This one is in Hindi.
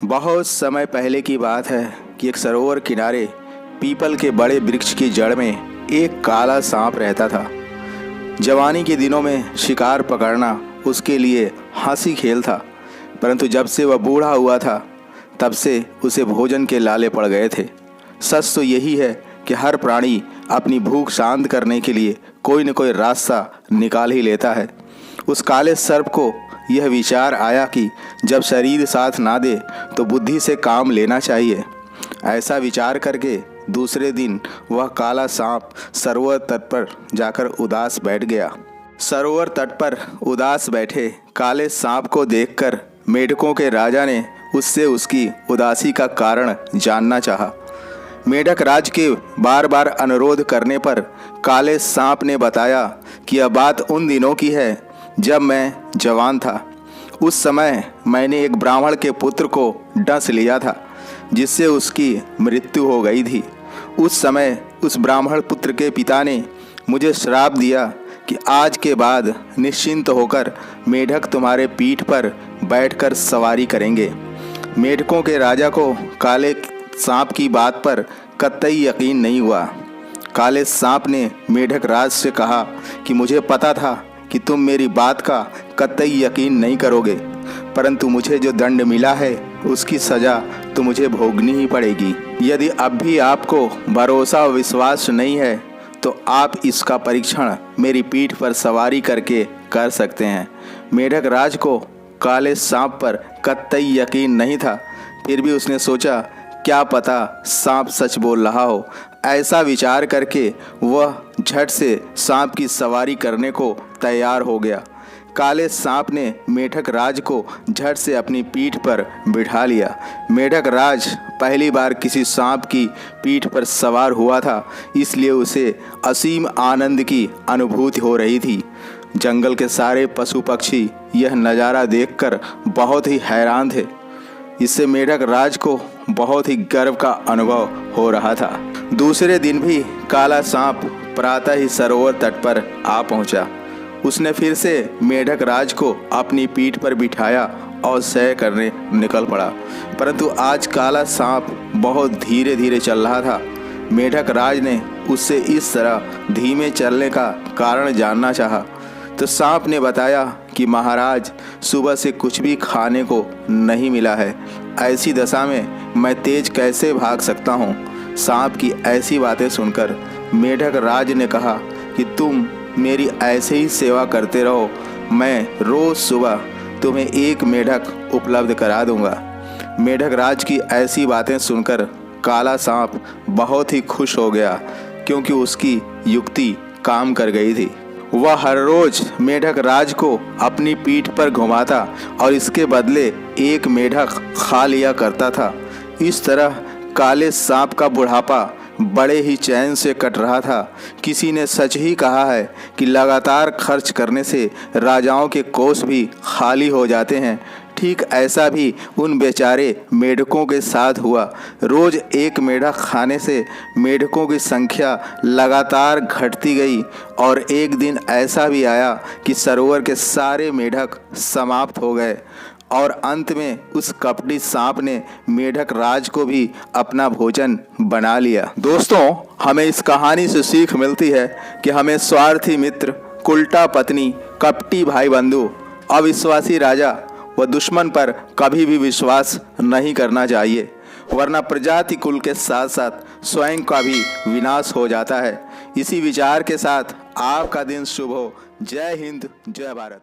बहुत समय पहले की बात है कि एक सरोवर किनारे पीपल के बड़े वृक्ष की जड़ में एक काला सांप रहता था। जवानी के दिनों में शिकार पकड़ना उसके लिए हंसी खेल था, परंतु जब से वह बूढ़ा हुआ था तब से उसे भोजन के लाले पड़ गए थे। सच तो यही है कि हर प्राणी अपनी भूख शांत करने के लिए कोई न कोई रास्ता निकाल ही लेता है। उस काले सर्प को यह विचार आया कि जब शरीर साथ ना दे तो बुद्धि से काम लेना चाहिए। ऐसा विचार करके दूसरे दिन वह काला सांप सरोवर तट पर जाकर उदास बैठ गया। सरोवर तट पर उदास बैठे काले सांप को देखकर मेढकों के राजा ने उससे उसकी उदासी का कारण जानना चाहा। मेढक राज के बार बार अनुरोध करने पर काले सांप ने बताया कि यह बात उन दिनों की है जब मैं जवान था। उस समय मैंने एक ब्राह्मण के पुत्र को डस लिया था, जिससे उसकी मृत्यु हो गई थी। उस समय उस ब्राह्मण पुत्र के पिता ने मुझे श्राप दिया कि आज के बाद निश्चिंत होकर मेढक तुम्हारे पीठ पर बैठकर सवारी करेंगे। मेढकों के राजा को काले सांप की बात पर कतई यकीन नहीं हुआ। काले सांप ने मेढक राज से कहा कि मुझे पता था कि तुम मेरी बात का कतई यकीन नहीं करोगे, परंतु मुझे जो दंड मिला है उसकी सज़ा तो मुझे भोगनी ही पड़ेगी। यदि अब भी आपको भरोसा और विश्वास नहीं है तो आप इसका परीक्षण मेरी पीठ पर सवारी करके कर सकते हैं। मेढक राज को काले सांप पर कतई यकीन नहीं था, फिर भी उसने सोचा क्या पता सांप सच बोल रहा हो। ऐसा विचार करके वह झट से सांप की सवारी करने को तैयार हो गया। काले सांप ने मेढक राज को झट से अपनी पीठ पर बिठा लिया। मेढक राज पहली बार किसी सांप की पीठ पर सवार हुआ था, इसलिए उसे असीम आनंद की अनुभूति हो रही थी। जंगल के सारे पशु पक्षी यह नज़ारा देखकर बहुत ही हैरान थे। इससे मेढक राज को बहुत ही गर्व का अनुभव हो रहा था। दूसरे दिन भी काला सांप प्रातः ही सरोवर तट पर आ पहुंचा। उसने फिर से मेढक राज को अपनी पीठ पर बिठाया और सैर करने निकल पड़ा, परंतु आज काला सांप बहुत धीरे धीरे चल रहा था। मेढक राज ने उससे इस तरह धीमे चलने का कारण जानना चाहा, तो सांप ने बताया कि महाराज, सुबह से कुछ भी खाने को नहीं मिला है, ऐसी दशा में मैं तेज कैसे भाग सकता हूँ। सांप की ऐसी बातें सुनकर मेढक राज ने कहा कि तुम मेरी ऐसे ही सेवा करते रहो, मैं रोज़ सुबह तुम्हें एक मेढक उपलब्ध करा दूंगा। मेढक राज की ऐसी बातें सुनकर काला सांप बहुत ही खुश हो गया, क्योंकि उसकी युक्ति काम कर गई थी। वह हर रोज मेढक राज को अपनी पीठ पर घुमाता और इसके बदले एक मेढक खा लिया करता था। इस तरह काले सांप का बुढ़ापा बड़े ही चैन से कट रहा था। किसी ने सच ही कहा है कि लगातार खर्च करने से राजाओं के कोष भी खाली हो जाते हैं। ठीक ऐसा भी उन बेचारे मेढकों के साथ हुआ। रोज़ एक मेढक खाने से मेढकों की संख्या लगातार घटती गई और एक दिन ऐसा भी आया कि सरोवर के सारे मेढक समाप्त हो गए और अंत में उस कपटी सांप ने मेढक राज को भी अपना भोजन बना लिया। दोस्तों, हमें इस कहानी से सीख मिलती है कि हमें स्वार्थी मित्र, उल्टा पत्नी, कपटी भाई बंधु, अविश्वासी राजा व दुश्मन पर कभी भी विश्वास नहीं करना चाहिए, वरना प्रजाति कुल के साथ साथ स्वयं का भी विनाश हो जाता है। इसी विचार के साथ आपका दिन शुभ हो। जय हिंद, जय भारत।